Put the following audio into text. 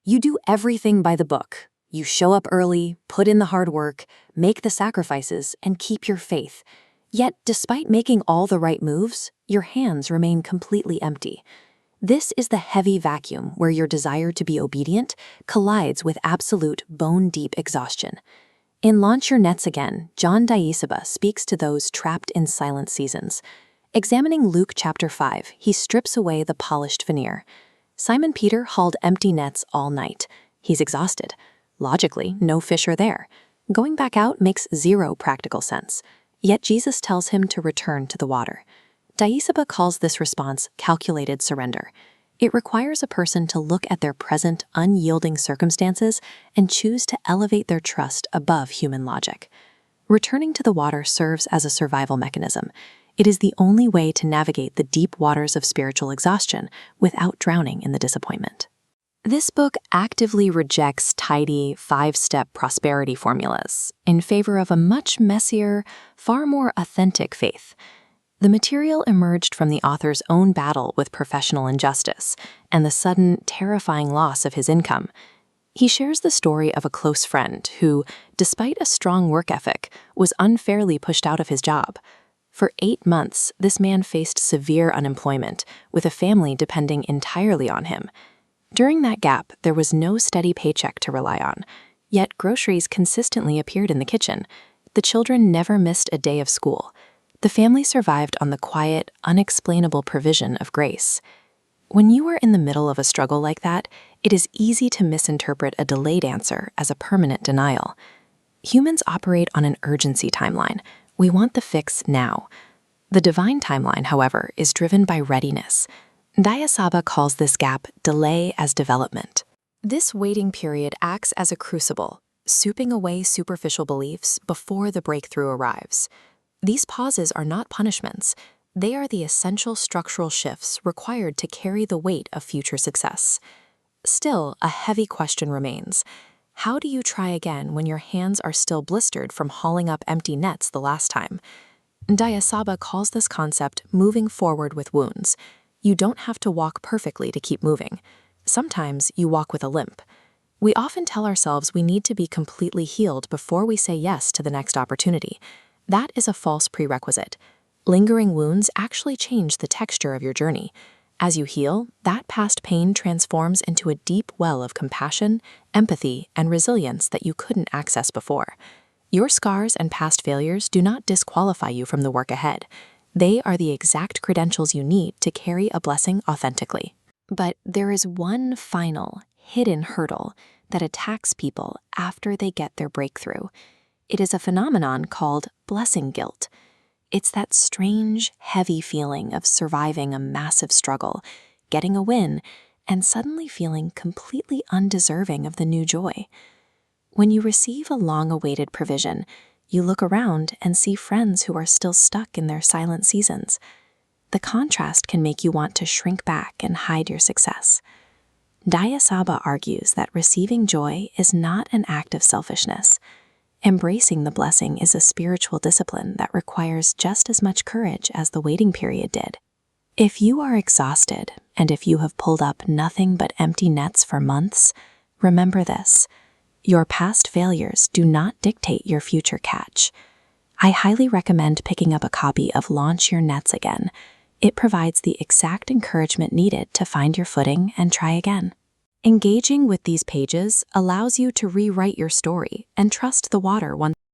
You do everything by the book. You show up early, put in the hard work, make the sacrifices, and keep your faith. Yet, despite making all the right moves, your hands remain completely empty. This is the heavy vacuum where your desire to be obedient collides with absolute bone-deep exhaustion. In Launch Your Nets Again, John Ndayisaba speaks to those trapped in silent seasons. Examining Luke chapter 5, he strips away the polished veneer. Simon Peter hauled empty nets all night. He's exhausted. Logically, no fish are there. Going back out makes zero practical sense. Yet Jesus tells him to return to the water. Ndayisaba calls this response calculated surrender. It requires a person to look at their present, unyielding circumstances and choose to elevate their trust above human logic. Returning to the water serves as a survival mechanism. It is the only way to navigate the deep waters of spiritual exhaustion without drowning in the disappointment. This book actively rejects tidy, five-step prosperity formulas in favor of a much messier, far more authentic faith. The material emerged from the author's own battle with professional injustice and the sudden, terrifying loss of his income. He shares the story of a close friend who, despite a strong work ethic, was unfairly pushed out of his job. For 8 months, this man faced severe unemployment, with a family depending entirely on him. During that gap, there was no steady paycheck to rely on, yet groceries consistently appeared in the kitchen. The children never missed a day of school. The family survived on the quiet, unexplainable provision of grace. When you are in the middle of a struggle like that, it is easy to misinterpret a delayed answer as a permanent denial. Humans operate on an urgency timeline. We want the fix now. The divine timeline, however, is driven by readiness. Ndayisaba calls this gap delay as development. This waiting period acts as a crucible, souping away superficial beliefs before the breakthrough arrives. These pauses are not punishments. They are the essential structural shifts required to carry the weight of future success. Still, a heavy question remains. How do you try again when your hands are still blistered from hauling up empty nets the last time? Ndayisaba calls this concept moving forward with wounds. You don't have to walk perfectly to keep moving. Sometimes you walk with a limp. We often tell ourselves we need to be completely healed before we say yes to the next opportunity. That is a false prerequisite. Lingering wounds actually change the texture of your journey. As you heal, that past pain transforms into a deep well of compassion, empathy, and resilience that you couldn't access before. Your scars and past failures do not disqualify you from the work ahead. They are the exact credentials you need to carry a blessing authentically. But there is one final, hidden hurdle that attacks people after they get their breakthrough. It is a phenomenon called blessing guilt. It's that strange, heavy feeling of surviving a massive struggle, getting a win, and suddenly feeling completely undeserving of the new joy. When you receive a long-awaited provision, you look around and see friends who are still stuck in their silent seasons. The contrast can make you want to shrink back and hide your success. Ndayisaba argues that receiving joy is not an act of selfishness. Embracing the blessing is a spiritual discipline that requires just as much courage as the waiting period did. If you are exhausted, and if you have pulled up nothing but empty nets for months, remember this: your past failures do not dictate your future catch. I highly recommend picking up a copy of Launch Your Nets Again. It provides the exact encouragement needed to find your footing and try again. Engaging with these pages allows you to rewrite your story and trust the water once